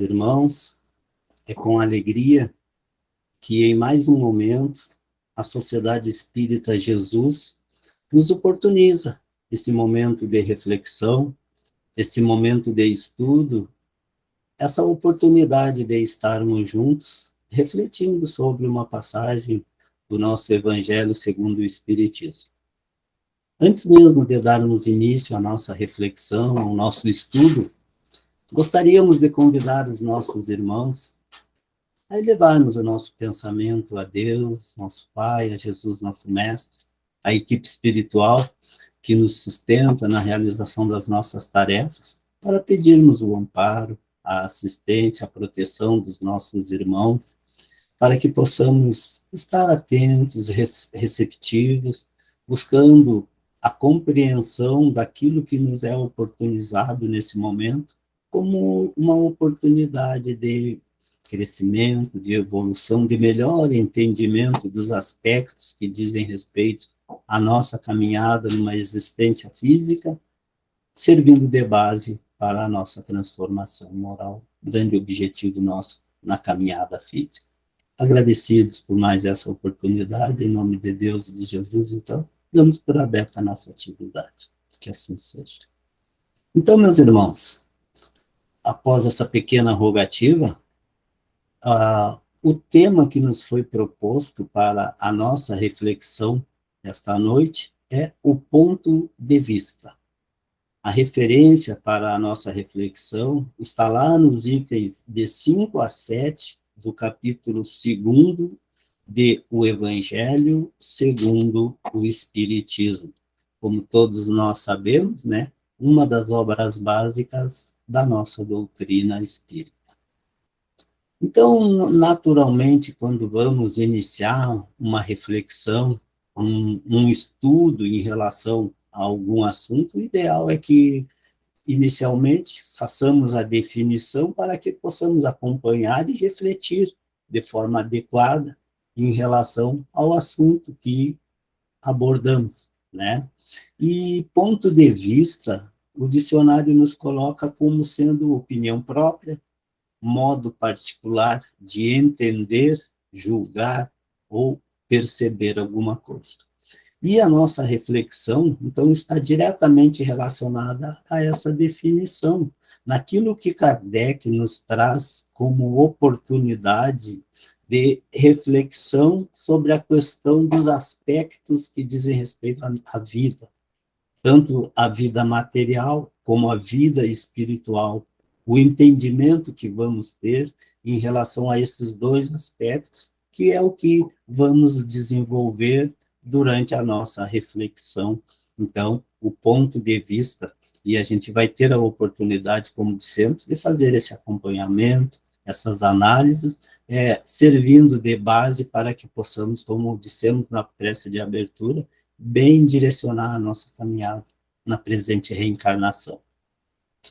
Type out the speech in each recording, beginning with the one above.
Irmãos, é com alegria que em mais um momento a Sociedade Espírita Jesus nos oportuniza esse momento de reflexão, esse momento de estudo, essa oportunidade de estarmos juntos, refletindo sobre uma passagem do nosso Evangelho segundo o Espiritismo. Antes mesmo de darmos início à nossa reflexão, ao nosso estudo, gostaríamos de convidar os nossos irmãos a elevarmos o nosso pensamento a Deus, nosso Pai, a Jesus, nosso Mestre, a equipe espiritual que nos sustenta na realização das nossas tarefas, para pedirmos o amparo, a assistência, a proteção dos nossos irmãos, para que possamos estar atentos, receptivos, buscando a compreensão daquilo que nos é oportunizado nesse momento, como uma oportunidade de crescimento, de evolução, de melhor entendimento dos aspectos que dizem respeito à nossa caminhada numa existência física, servindo de base para a nossa transformação moral, grande objetivo nosso na caminhada física. Agradecidos por mais essa oportunidade, em nome de Deus e de Jesus, então, damos por aberta a nossa atividade, que assim seja. Então, meus irmãos, após essa pequena rogativa, o tema que nos foi proposto para a nossa reflexão esta noite é o ponto de vista. A referência para a nossa reflexão está lá nos itens de 5 a 7 do capítulo 2 de O Evangelho segundo o Espiritismo. Como todos nós sabemos, né, uma das obras básicas da nossa doutrina espírita. Então, naturalmente, quando vamos iniciar uma reflexão, um estudo em relação a algum assunto, o ideal é que, inicialmente, façamos a definição para que possamos acompanhar e refletir de forma adequada em relação ao assunto que abordamos, né? E ponto de vista, o dicionário nos coloca como sendo opinião própria, modo particular de entender, julgar ou perceber alguma coisa. E a nossa reflexão, então, está diretamente relacionada a essa definição, naquilo que Kardec nos traz como oportunidade de reflexão sobre a questão dos aspectos que dizem respeito à vida, tanto a vida material como a vida espiritual, o entendimento que vamos ter em relação a esses dois aspectos, que é o que vamos desenvolver durante a nossa reflexão. Então, o ponto de vista, e a gente vai ter a oportunidade, como dissemos, de fazer esse acompanhamento, essas análises, servindo de base para que possamos, como dissemos na prece de abertura, bem direcionar a nossa caminhada na presente reencarnação.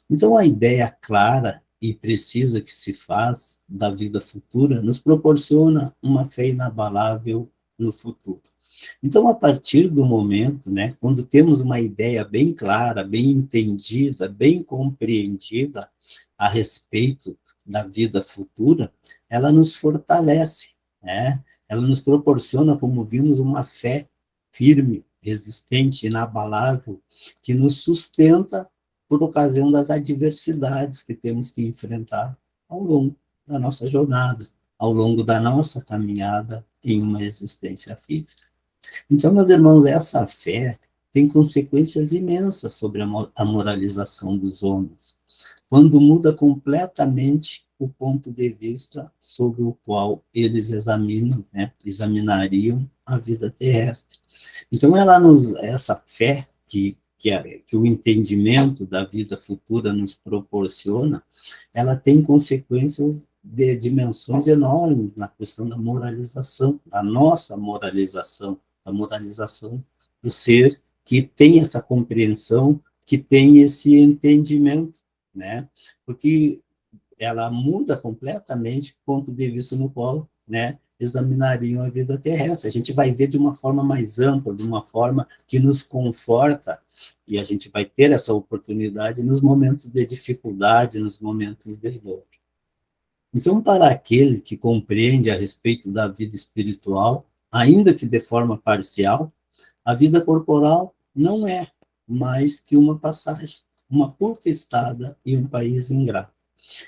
Então, a ideia clara e precisa que se faz da vida futura nos proporciona uma fé inabalável no futuro. Então, a partir do momento, né, quando temos uma ideia bem clara, bem entendida, bem compreendida a respeito da vida futura, ela nos fortalece, né? Ela nos proporciona, como vimos, uma fé firme, resistente, inabalável, que nos sustenta por ocasião das adversidades que temos que enfrentar ao longo da nossa jornada, ao longo da nossa caminhada em uma existência física. Então, meus irmãos, essa fé tem consequências imensas sobre a moralização dos homens, quando muda completamente o ponto de vista sobre o qual eles examinam, né, examinariam a vida terrestre. Então, essa fé que o entendimento da vida futura nos proporciona, ela tem consequências de dimensões enormes na questão da moralização, da nossa moralização, da moralização do ser que tem essa compreensão, que tem esse entendimento, né? Porque ela muda completamente o ponto de vista no qual, né, examinariam a vida terrestre. A gente vai ver de uma forma mais ampla, de uma forma que nos conforta, e a gente vai ter essa oportunidade nos momentos de dificuldade, nos momentos de dor. Então, para aquele que compreende a respeito da vida espiritual, ainda que de forma parcial, a vida corporal não é mais que uma passagem, uma curta estada em um país ingrato.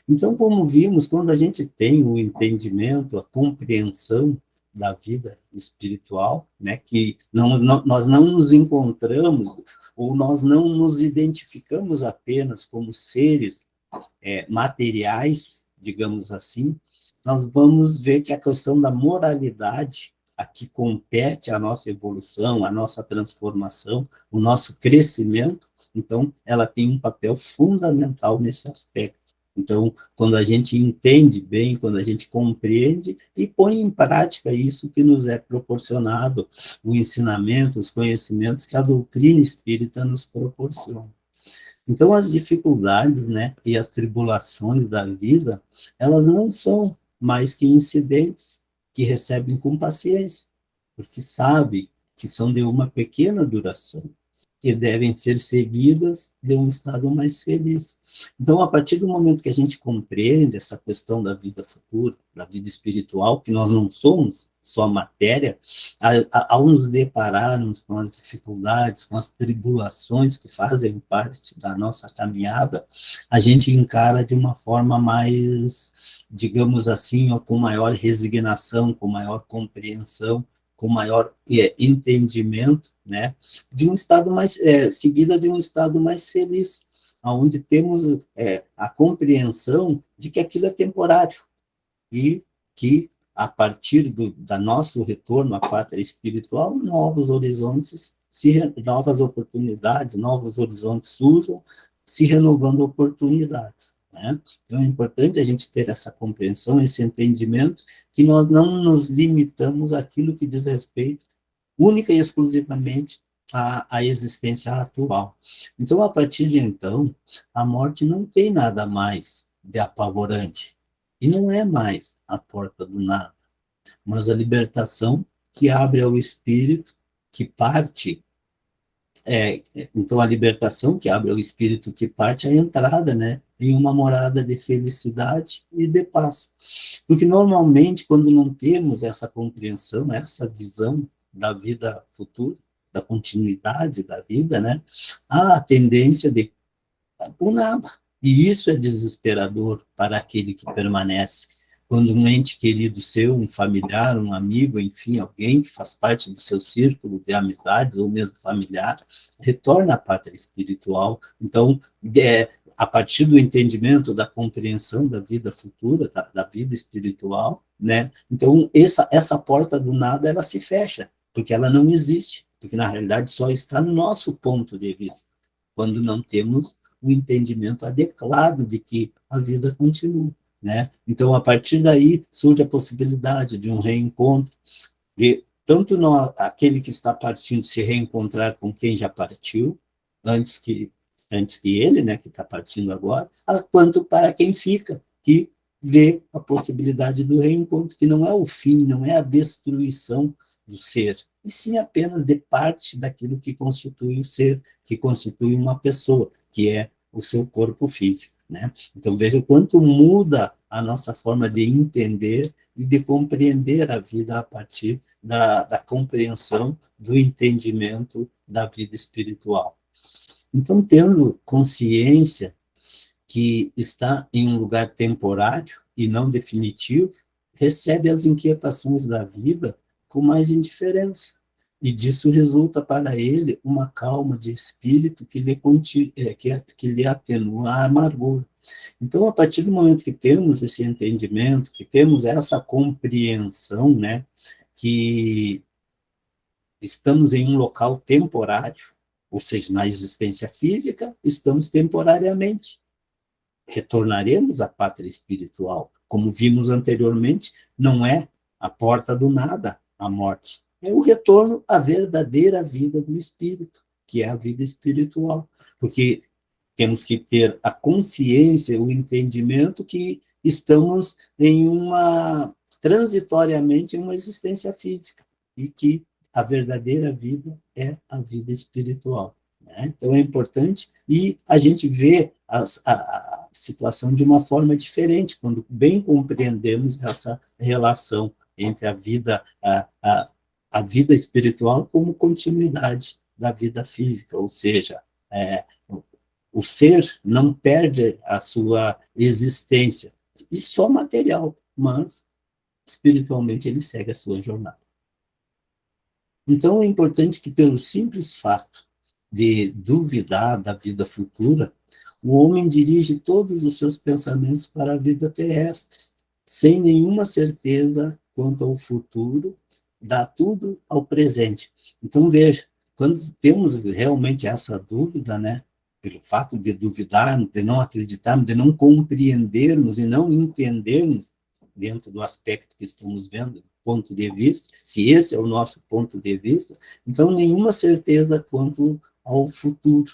Então, como vimos, quando a gente tem o entendimento, a compreensão da vida espiritual, né, que nós não nos encontramos ou nós não nos identificamos apenas como seres materiais, digamos assim, nós vamos ver que a questão da moralidade, a que compete a nossa evolução, a nossa transformação, o nosso crescimento, então, ela tem um papel fundamental nesse aspecto. Então, quando a gente entende bem, quando a gente compreende e põe em prática isso que nos é proporcionado, o ensinamento, os conhecimentos que a doutrina espírita nos proporciona. Então, as dificuldades, né, e as tribulações da vida, elas não são mais que incidentes que recebem com paciência, porque sabe que são de uma pequena duração que devem ser seguidas de um estado mais feliz. Então, a partir do momento que a gente compreende essa questão da vida futura, da vida espiritual, que nós não somos só matéria, ao nos depararmos com as dificuldades, com as tribulações que fazem parte da nossa caminhada, a gente encara de uma forma mais, digamos assim, ou com maior resignação, com maior compreensão, com maior entendimento, né, de um estado mais, seguida de um estado mais feliz, onde temos a compreensão de que aquilo é temporário e que, a partir da nosso retorno à pátria espiritual, novos horizontes, novas oportunidades, novos horizontes surjam, se renovando oportunidades. Né? Então, é importante a gente ter essa compreensão, esse entendimento, que nós não nos limitamos àquilo que diz respeito única e exclusivamente à existência atual. Então, a partir de então, a morte não tem nada mais de apavorante. E não é mais a porta do nada, mas a libertação que abre ao espírito, que parte então, a libertação que abre ao espírito que parte a entrada, né, em uma morada de felicidade e de paz. Porque, normalmente, quando não temos essa compreensão, essa visão da vida futura, da continuidade da vida, né, há a tendência de por nada. E isso é desesperador para aquele que permanece. Quando um ente querido seu, um familiar, um amigo, enfim, alguém que faz parte do seu círculo de amizades, ou mesmo familiar, retorna à pátria espiritual. Então, a partir do entendimento, da compreensão da vida futura, da vida espiritual, né? Então, essa porta do nada, ela se fecha, porque ela não existe, porque na realidade só está no nosso ponto de vista, quando não temos o entendimento adequado de que a vida continua, né? Então, a partir daí, surge a possibilidade de um reencontro, de tanto aquele que está partindo se reencontrar com quem já partiu, antes que, antes que ele, né, que está partindo agora, quanto para quem fica, que vê a possibilidade do reencontro, que não é o fim, não é a destruição do ser, e sim apenas de parte daquilo que constitui o ser, que constitui uma pessoa, que é o seu corpo físico, né? Então, veja o quanto muda a nossa forma de entender e de compreender a vida a partir da compreensão, do entendimento da vida espiritual. Então, tendo consciência que está em um lugar temporário e não definitivo, recebe as inquietações da vida com mais indiferença. E disso resulta para ele uma calma de espírito que lhe atenua a amargura. Então, a partir do momento que temos esse entendimento, que temos essa compreensão, né, que estamos em um local temporário, ou seja, na existência física, estamos temporariamente. Retornaremos à pátria espiritual. Como vimos anteriormente, não é a porta do nada a morte. É o retorno à verdadeira vida do espírito, que é a vida espiritual. Porque temos que ter a consciência, o entendimento que estamos transitoriamente em uma existência física e que a verdadeira vida é a vida espiritual. Né? Então é importante, e a gente vê situação de uma forma diferente, quando bem compreendemos essa relação entre a vida espiritual como continuidade da vida física, ou seja, o ser não perde a sua existência, e só material, mas espiritualmente ele segue a sua jornada. Então é importante que, pelo simples fato de duvidar da vida futura, o homem dirige todos os seus pensamentos para a vida terrestre, sem nenhuma certeza quanto ao futuro, dá tudo ao presente. Então, veja, quando temos realmente essa dúvida, né, pelo fato de duvidarmos, de não acreditarmos, de não compreendermos e não entendermos, dentro do aspecto que estamos vendo, ponto de vista, se esse é o nosso ponto de vista, então nenhuma certeza quanto ao futuro.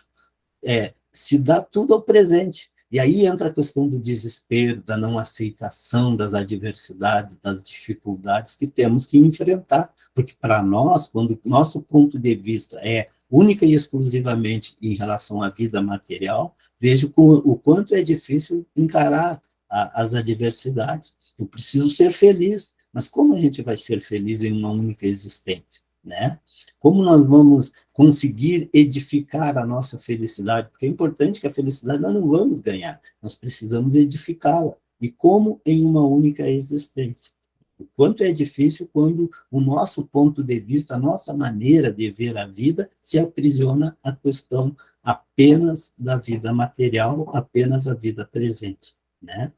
Se dá tudo ao presente. E aí entra a questão do desespero, da não aceitação das adversidades, das dificuldades que temos que enfrentar. Porque para nós, quando nosso ponto de vista é única e exclusivamente em relação à vida material, vejo o quanto é difícil encarar as adversidades. Eu preciso ser feliz, mas como a gente vai ser feliz em uma única existência, né? Como nós vamos conseguir edificar a nossa felicidade? Porque é importante que a felicidade nós não vamos ganhar, nós precisamos edificá-la. E como em uma única existência? O quanto é difícil quando o nosso ponto de vista, a nossa maneira de ver a vida se aprisiona à questão apenas da vida material, apenas a vida presente, né?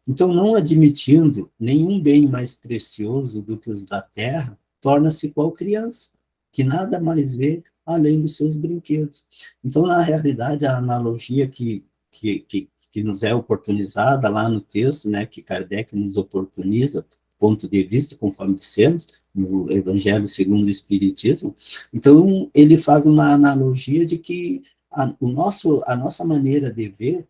Então, não admitindo nenhum bem mais precioso do que os da terra, torna-se qual criança, que nada mais vê além dos seus brinquedos. Então, na realidade, a analogia que nos é oportunizada lá no texto, né, que Kardec nos oportuniza, ponto de vista, conforme dissemos, no Evangelho segundo o Espiritismo, então ele faz uma analogia de que a nossa maneira de ver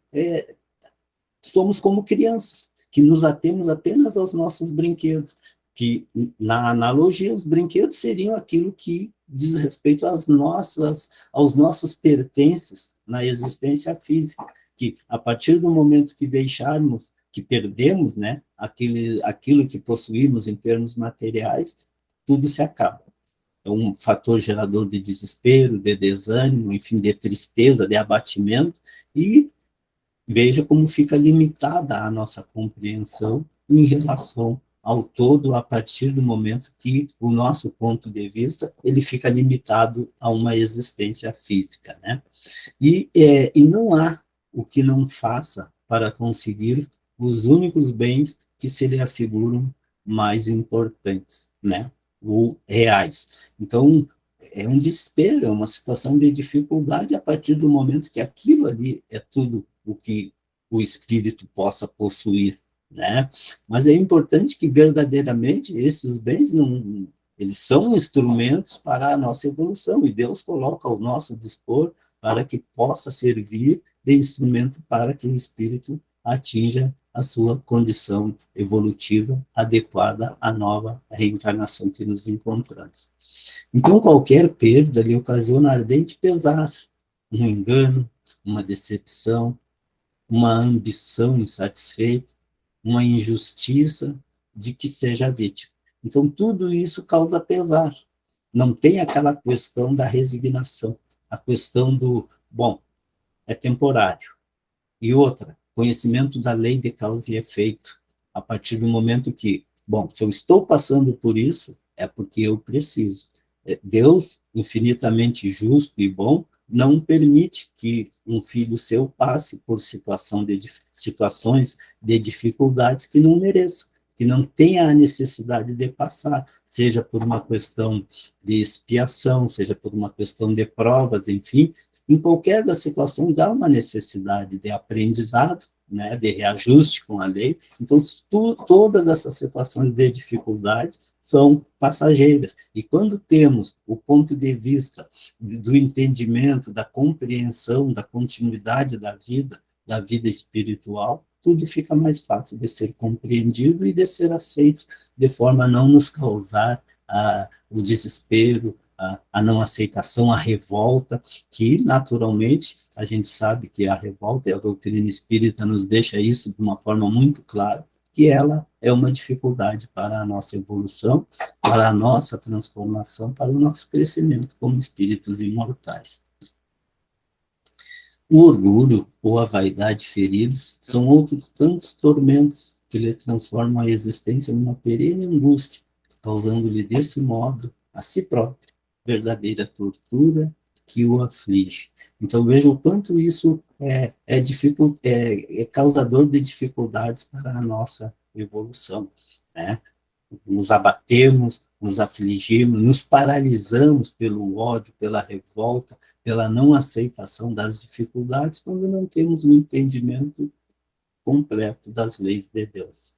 somos como crianças, que nos atemos apenas aos nossos brinquedos, que, na analogia, os brinquedos seriam aquilo que diz respeito aos nossos pertences na existência física, que, a partir do momento que deixarmos, que perdemos, né, aquilo que possuímos em termos materiais, tudo se acaba. É um fator gerador de desespero, de desânimo, enfim, de tristeza, de abatimento, e veja como fica limitada a nossa compreensão em relação ao todo, a partir do momento que o nosso ponto de vista ele fica limitado a uma existência física, né? E não há o que não faça para conseguir os únicos bens que se lhe afiguram mais importantes, né? Ou reais. Então, é um desespero, é uma situação de dificuldade a partir do momento que aquilo ali é tudo o que o espírito possa possuir, né? Mas é importante que verdadeiramente esses bens não, eles são instrumentos para a nossa evolução e Deus coloca ao nosso dispor para que possa servir de instrumento para que o espírito atinja a sua condição evolutiva adequada à nova reencarnação que nos encontramos. Então, qualquer perda lhe ocasiona ardente pesar, um engano, uma decepção, uma ambição insatisfeita, uma injustiça de que seja vítima. Então, tudo isso causa pesar. Não tem aquela questão da resignação, a questão do, bom, é temporário. E outra, conhecimento da lei de causa e efeito. A partir do momento que, bom, se eu estou passando por isso, é porque eu preciso. Deus, infinitamente justo e bom, não permite que um filho seu passe por situações de dificuldades que não mereça, que não tenha a necessidade de passar, seja por uma questão de expiação, seja por uma questão de provas, enfim, em qualquer das situações há uma necessidade de aprendizado, né, de reajuste com a lei. Então, todas essas situações de dificuldades são passageiras. E quando temos o ponto de vista do entendimento, da compreensão, da continuidade da vida espiritual, tudo fica mais fácil de ser compreendido e de ser aceito, de forma a não nos causar o desespero, a não aceitação, a revolta, que naturalmente a gente sabe que a revolta, e a doutrina espírita nos deixa isso de uma forma muito clara, que ela é uma dificuldade para a nossa evolução, para a nossa transformação, para o nosso crescimento como espíritos imortais. O orgulho ou a vaidade feridos são outros tantos tormentos que lhe transformam a existência numa perene angústia, causando-lhe desse modo, a si próprio, verdadeira tortura que o aflige. Então veja o quanto isso é causador de dificuldades para a nossa evolução, né? Nos abatemos, nos afligimos, nos paralisamos pelo ódio, pela revolta, pela não aceitação das dificuldades, quando não temos um entendimento completo das leis de Deus.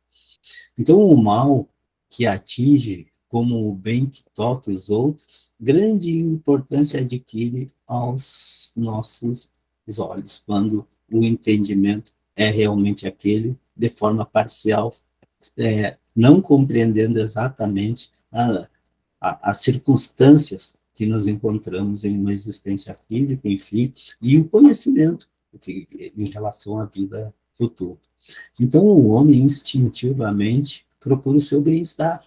Então, o mal que atinge, como o bem que toca os outros, grande importância adquire aos nossos olhos, quando o entendimento é realmente aquele, de forma parcial, não compreendendo exatamente as circunstâncias que nos encontramos em uma existência física, enfim, e o conhecimento em relação à vida futura. Então, o homem instintivamente procura o seu bem-estar,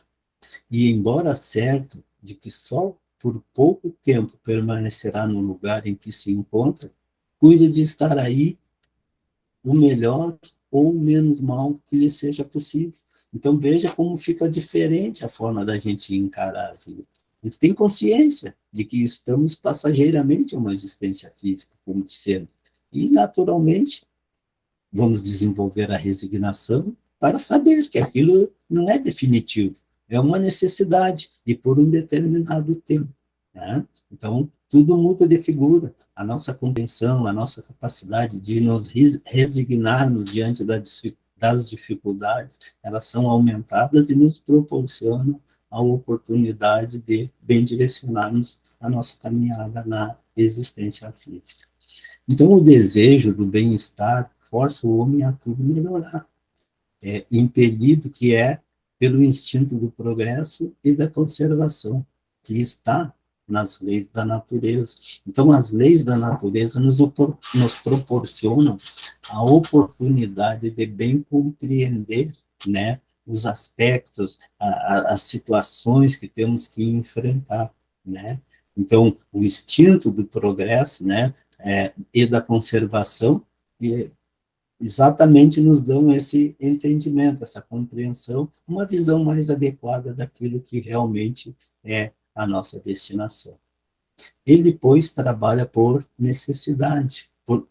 e embora certo de que só por pouco tempo permanecerá no lugar em que se encontra, cuida de estar aí o melhor ou o menos mal que lhe seja possível. Então veja como fica diferente a forma da gente encarar a vida. A gente tem consciência de que estamos passageiramente em uma existência física, como dissemos, e naturalmente vamos desenvolver a resignação para saber que aquilo não é definitivo, é uma necessidade e por um determinado tempo, né? Então, tudo muda de figura. A nossa compreensão, a nossa capacidade de nos resignarmos diante das dificuldades, elas são aumentadas e nos proporcionam a oportunidade de bem direcionarmos a nossa caminhada na existência física. Então, o desejo do bem-estar força o homem a tudo melhorar, impelido que é pelo instinto do progresso e da conservação, que está nas leis da natureza. Então, as leis da natureza nos proporcionam a oportunidade de bem compreender, né, os aspectos, as situações que temos que enfrentar, né? Então, o instinto do progresso, né, e da conservação, exatamente nos dão esse entendimento, essa compreensão, uma visão mais adequada daquilo que realmente é a nossa destinação. Ele, pois, trabalha por necessidade, por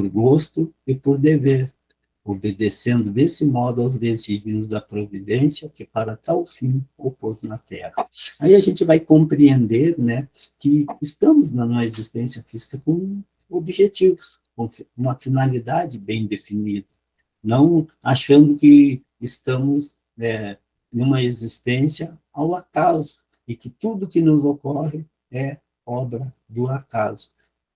gosto e por dever, obedecendo desse modo aos desígnios da providência que para tal fim o pôs na Terra. Aí a gente vai compreender, né, que estamos numa existência física com objetivos, com uma finalidade bem definida, não achando que estamos numa existência ao acaso e que tudo que nos ocorre é obra do acaso,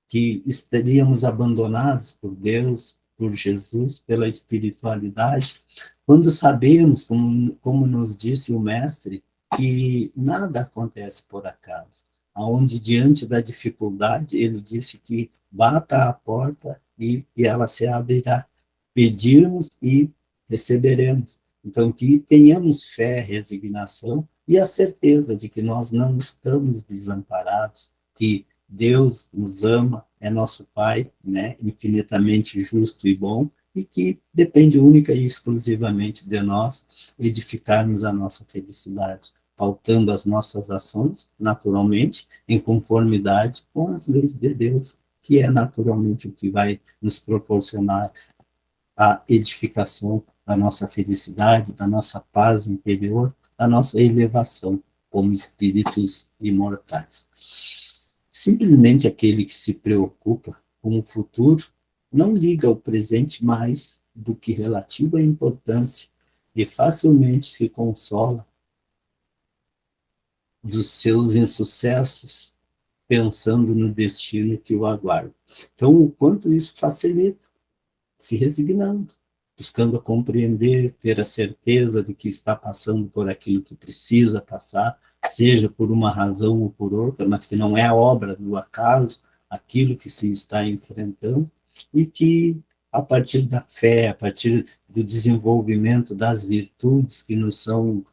que estaríamos abandonados por Deus, por Jesus, pela espiritualidade, quando sabemos, como nos disse o Mestre, que nada acontece por acaso, aonde diante da dificuldade ele disse que bata a porta e ela se abrirá, pedirmos e receberemos. Então, que tenhamos fé, resignação e a certeza de que nós não estamos desamparados, que Deus nos ama, é nosso Pai, né, infinitamente justo e bom, e que depende única e exclusivamente de nós edificarmos a nossa felicidade, pautando as nossas ações, naturalmente, em conformidade com as leis de Deus, que é naturalmente o que vai nos proporcionar a edificação da nossa felicidade, da nossa paz interior, da nossa elevação como espíritos imortais. Simplesmente aquele que se preocupa com o futuro não liga ao presente mais do que relativo à importância e facilmente se consola dos seus insucessos, pensando no destino que o aguarda. Então, o quanto isso facilita, se resignando, buscando compreender, ter a certeza de que está passando por aquilo que precisa passar, seja por uma razão ou por outra, mas que não é a obra do acaso, aquilo que se está enfrentando, e que, a partir da fé, a partir do desenvolvimento das virtudes que nos são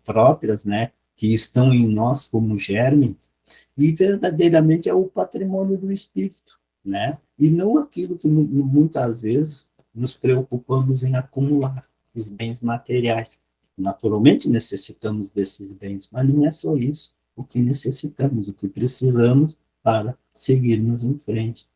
próprias, né, que estão em nós como germes, e verdadeiramente é o patrimônio do espírito, né, e não aquilo que muitas vezes nos preocupamos em acumular, os bens materiais. Naturalmente necessitamos desses bens, mas não é só isso o que necessitamos, o que precisamos para seguirmos em frente.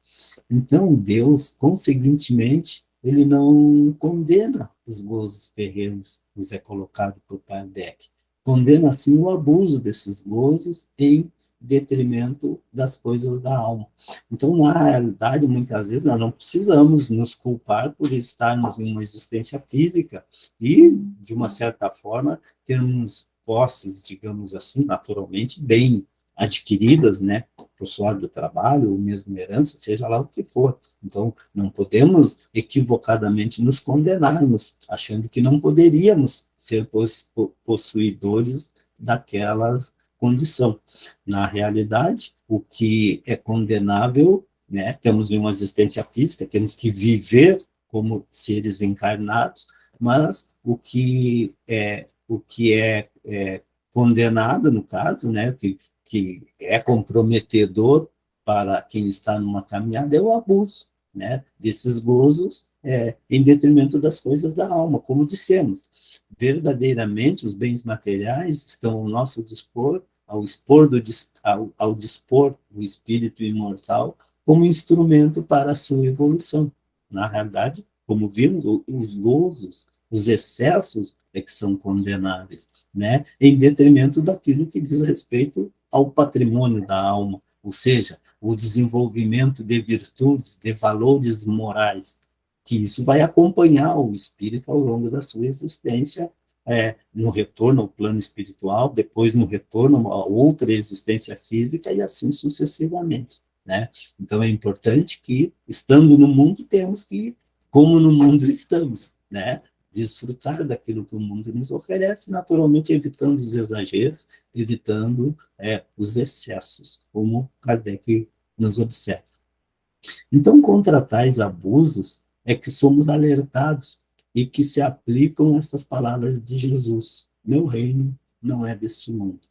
Então, Deus, conseguintemente, ele não condena os gozos terrenos, nos é colocado por Kardec. Condena, sim, o abuso desses gozos em detrimento das coisas da alma. Então, na realidade, muitas vezes, nós não precisamos nos culpar por estarmos em uma existência física e, de uma certa forma, termos posses, digamos assim, naturalmente, bem adquiridas, né, por suor do trabalho, ou mesmo herança, seja lá o que for. Então, não podemos equivocadamente nos condenarmos, achando que não poderíamos ser possuidores daquela condição. Na realidade, o que é condenável, né, temos uma existência física, temos que viver como seres encarnados, mas o que é condenado, no caso, né, que é comprometedor para quem está numa caminhada é o abuso, né, desses gozos em detrimento das coisas da alma, como dissemos. Verdadeiramente, os bens materiais estão ao nosso dispor, ao dispor do espírito imortal como instrumento para a sua evolução. Na realidade, como vimos, os gozos, os excessos é que são condenáveis, né? Em detrimento daquilo que diz respeito ao patrimônio da alma, ou seja, o desenvolvimento de virtudes, de valores morais, que isso vai acompanhar o espírito ao longo da sua existência, no retorno ao plano espiritual, depois no retorno a outra existência física e assim sucessivamente, né? Então é importante que, estando no mundo, temos que, como no mundo estamos, né, desfrutar daquilo que o mundo nos oferece, naturalmente evitando os exageros, evitando os excessos, como Kardec nos observa. Então, contra tais abusos é que somos alertados e que se aplicam estas palavras de Jesus: meu reino não é deste mundo.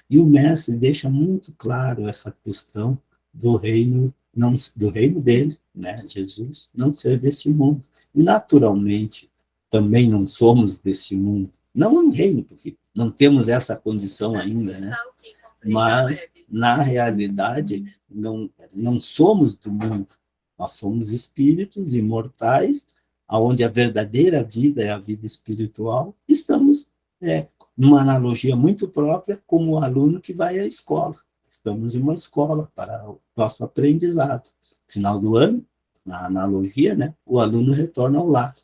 E o mestre deixa muito claro essa questão do reino, não, do reino dele, né, Jesus, não ser desse mundo. E naturalmente também não somos desse mundo. Não um reino, porque não temos essa condição ainda, né? Mas, na realidade, não somos do mundo. Nós somos espíritos imortais, onde a verdadeira vida é a vida espiritual. Estamos, numa analogia muito própria, como o aluno que vai à escola. Estamos em uma escola para o nosso aprendizado. Final do ano, na analogia, né, o aluno retorna ao lar.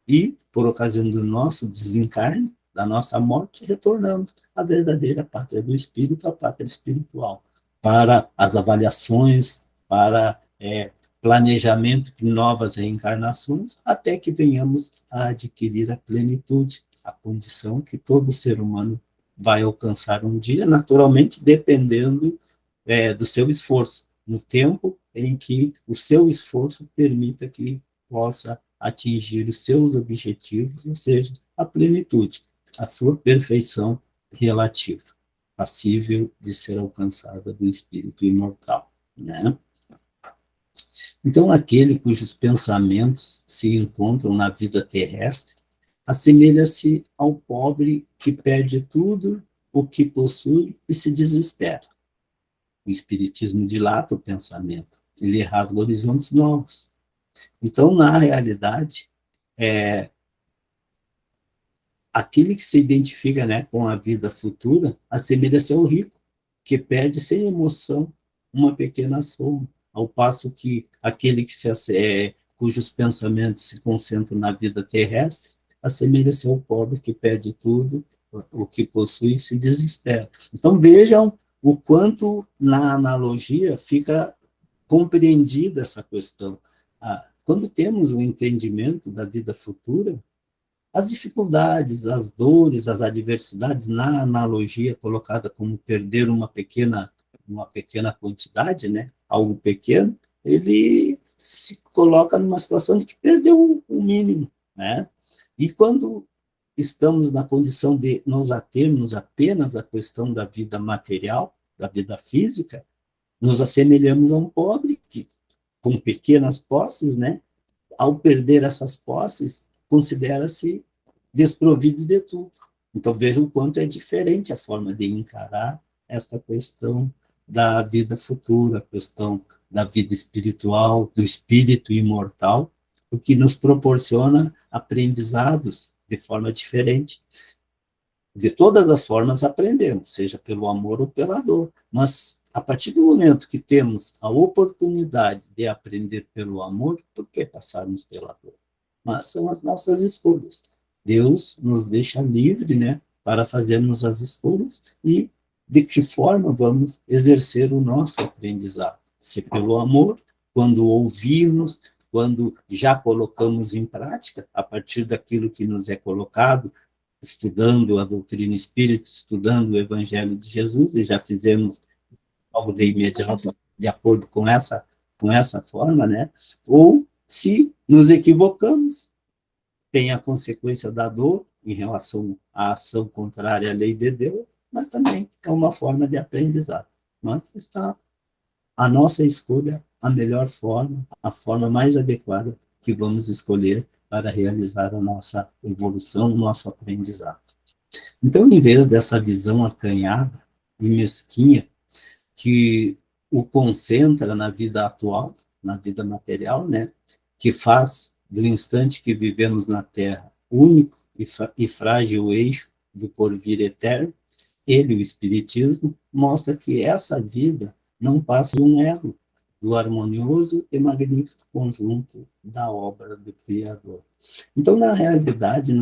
E, por ocasião do nosso desencarne, da nossa morte, retornamos à verdadeira pátria do espírito, a pátria espiritual, para as avaliações, para planejamento de novas reencarnações, até que venhamos a adquirir a plenitude, a condição que todo ser humano vai alcançar um dia, naturalmente, dependendo do seu esforço, no tempo em que o seu esforço permita que possa atingir os seus objetivos, ou seja, a plenitude, a sua perfeição relativa, passível de ser alcançada do espírito imortal, né? Então, aquele cujos pensamentos se encontram na vida terrestre assemelha-se ao pobre que perde tudo o que possui e se desespera. O espiritismo dilata o pensamento, ele rasga horizontes novos. Então, na realidade, aquele que se identifica, né, com a vida futura assemelha-se ao rico, que perde sem emoção uma pequena soma, ao passo que aquele cujos pensamentos se concentram na vida terrestre assemelha-se ao pobre que perde tudo o que possui e se desespera. Então vejam o quanto na analogia fica compreendida essa questão. Quando temos o entendimento da vida futura, as dificuldades, as dores, as adversidades, na analogia colocada como perder uma pequena quantidade, né? Algo pequeno, ele se coloca numa situação de que perdeu o mínimo, né? E quando estamos na condição de nos atermos apenas à questão da vida material, da vida física, nos assemelhamos a um pobre que, com pequenas posses, né? Ao perder essas posses, considera-se desprovido de tudo. Então, veja o quanto é diferente a forma de encarar esta questão da vida futura, a questão da vida espiritual, do espírito imortal, o que nos proporciona aprendizados de forma diferente. De todas as formas aprendemos, seja pelo amor ou pela dor, mas a partir do momento que temos a oportunidade de aprender pelo amor, por que passarmos pela dor? Mas são as nossas escolhas. Deus nos deixa livre, né, para fazermos as escolhas e de que forma vamos exercer o nosso aprendizado. Se pelo amor, quando ouvimos, quando já colocamos em prática, a partir daquilo que nos é colocado, estudando a doutrina espírita, estudando o Evangelho de Jesus, e já fizemos algo de imediato de acordo com essa forma, né? Ou se nos equivocamos, tem a consequência da dor em relação à ação contrária à lei de Deus, mas também é uma forma de aprendizado. Mas está a nossa escolha, a melhor forma, a forma mais adequada que vamos escolher para realizar a nossa evolução, o nosso aprendizado. Então, em vez dessa visão acanhada e mesquinha que o concentra na vida atual, na vida material, né, que faz do instante que vivemos na Terra único e frágil eixo do porvir eterno, ele, o Espiritismo, mostra que essa vida não passa de um elo do harmonioso e magnífico conjunto da obra do Criador. Então, na realidade,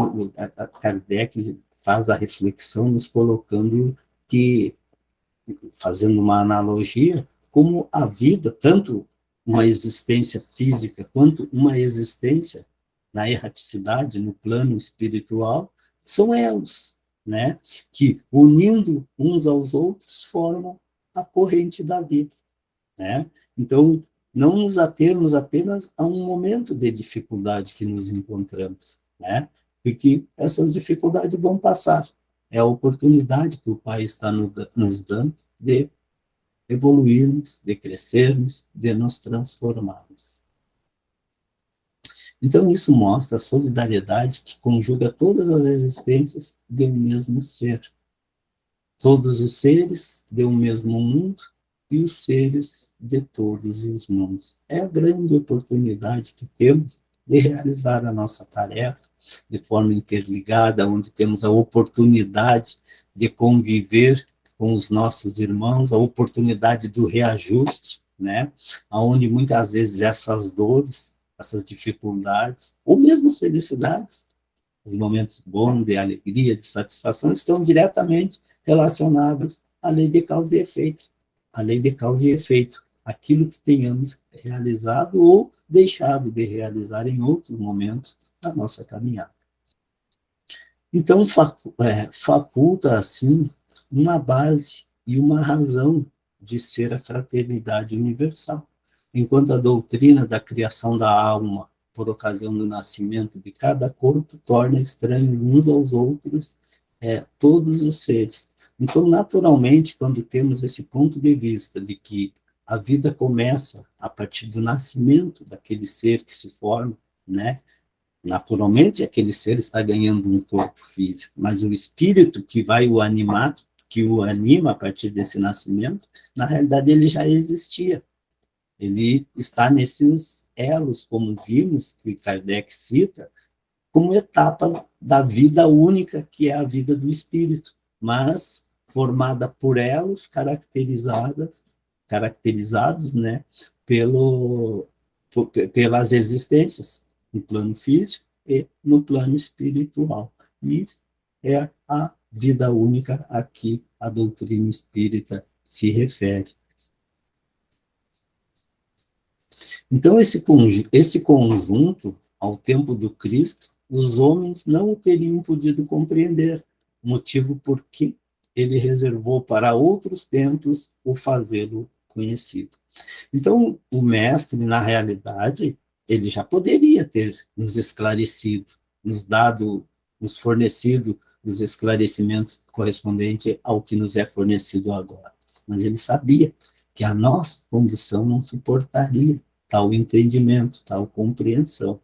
Kardec faz a reflexão nos colocando que, fazendo uma analogia, como a vida, tanto uma existência física quanto uma existência na erraticidade, no plano espiritual, são elos, né? Que, unindo uns aos outros, formam a corrente da vida, né? Então, não nos atermos apenas a um momento de dificuldade que nos encontramos, né? Porque essas dificuldades vão passar. É a oportunidade que o Pai está nos dando de evoluirmos, de crescermos, de nos transformarmos. Então, isso mostra a solidariedade que conjuga todas as existências de um mesmo ser. Todos os seres de um mesmo mundo e os seres de todos os mundos. É a grande oportunidade que temos de realizar a nossa tarefa de forma interligada, onde temos a oportunidade de conviver com os nossos irmãos, a oportunidade do reajuste, né? Onde muitas vezes essas dores, essas dificuldades, ou mesmo as felicidades, os momentos bons, de alegria, de satisfação, estão diretamente relacionados à lei de causa e efeito. A lei de causa e efeito, aquilo que tenhamos realizado ou deixado de realizar em outros momentos da nossa caminhada. Então, faculta, assim, uma base e uma razão de ser a fraternidade universal. Enquanto a doutrina da criação da alma por ocasião do nascimento de cada corpo, torna estranho uns aos outros todos os seres. Então, naturalmente, quando temos esse ponto de vista de que a vida começa a partir do nascimento daquele ser que se forma, né? Naturalmente, aquele ser está ganhando um corpo físico, mas o espírito que vai o animar, que o anima a partir desse nascimento, na realidade ele já existia. Ele está nesses elos, como vimos, que Kardec cita, como etapa da vida única, que é a vida do espírito, mas formada por elos caracterizados, né, pelas existências no plano físico e no plano espiritual. E é a vida única a que a doutrina espírita se refere. Então, esse conjunto, ao tempo do Cristo, os homens não o teriam podido compreender, motivo por que ele reservou para outros tempos o fazê-lo conhecido. Então, o mestre, na realidade, ele já poderia ter nos esclarecido, nos dado, nos fornecido os esclarecimentos correspondentes ao que nos é fornecido agora. Mas ele sabia que a nossa condição não suportaria tal entendimento, tal compreensão.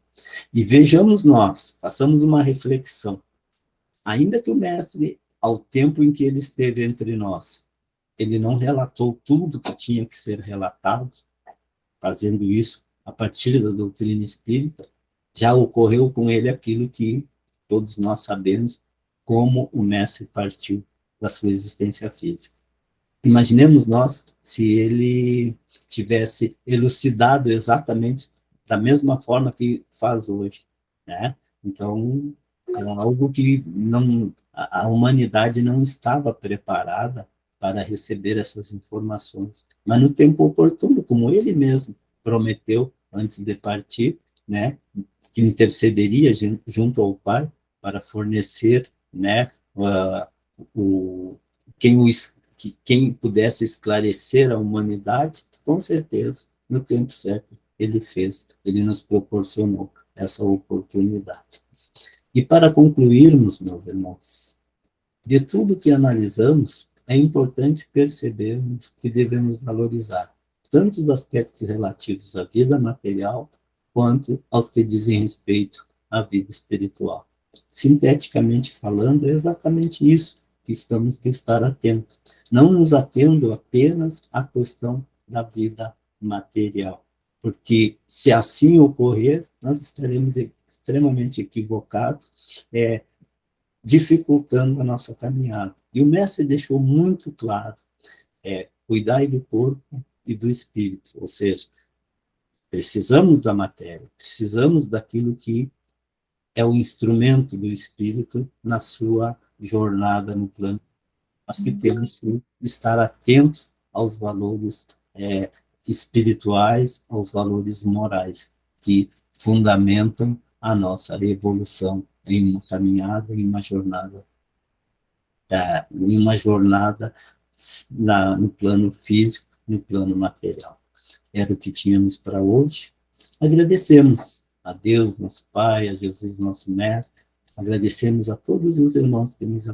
E vejamos nós, façamos uma reflexão. Ainda que o mestre, ao tempo em que ele esteve entre nós, ele não relatou tudo que tinha que ser relatado, fazendo isso a partir da doutrina espírita, já ocorreu com ele aquilo que todos nós sabemos, como o mestre partiu da sua existência física. Imaginemos nós se ele tivesse elucidado exatamente da mesma forma que faz hoje, né? Então, é algo que não, a humanidade não estava preparada para receber essas informações. Mas no tempo oportuno, como ele mesmo prometeu antes de partir, né, que intercederia junto ao Pai para fornecer, né, o, quem o que quem pudesse esclarecer a humanidade, com certeza, no tempo certo, ele fez, ele nos proporcionou essa oportunidade. E para concluirmos, meus irmãos, de tudo que analisamos, é importante percebermos que devemos valorizar tanto os aspectos relativos à vida material, quanto aos que dizem respeito à vida espiritual. Sinteticamente falando, é exatamente isso que estamos que estar atentos. Não nos atendo apenas à questão da vida material, porque se assim ocorrer, nós estaremos extremamente equivocados, dificultando a nossa caminhada. E o mestre deixou muito claro, cuidai do corpo e do espírito, ou seja, precisamos da matéria, precisamos daquilo que é o instrumento do espírito na sua jornada no plano, mas que temos que estar atentos aos valores espirituais, aos valores morais, que fundamentam a nossa evolução em uma caminhada, em uma jornada no plano físico, no plano material. Era o que tínhamos para hoje. Agradecemos a Deus, nosso Pai, a Jesus, nosso Mestre. Agradecemos a todos os irmãos que nos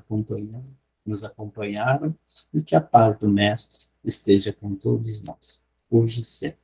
acompanharam, e que a paz do Mestre esteja com todos nós, hoje e sempre.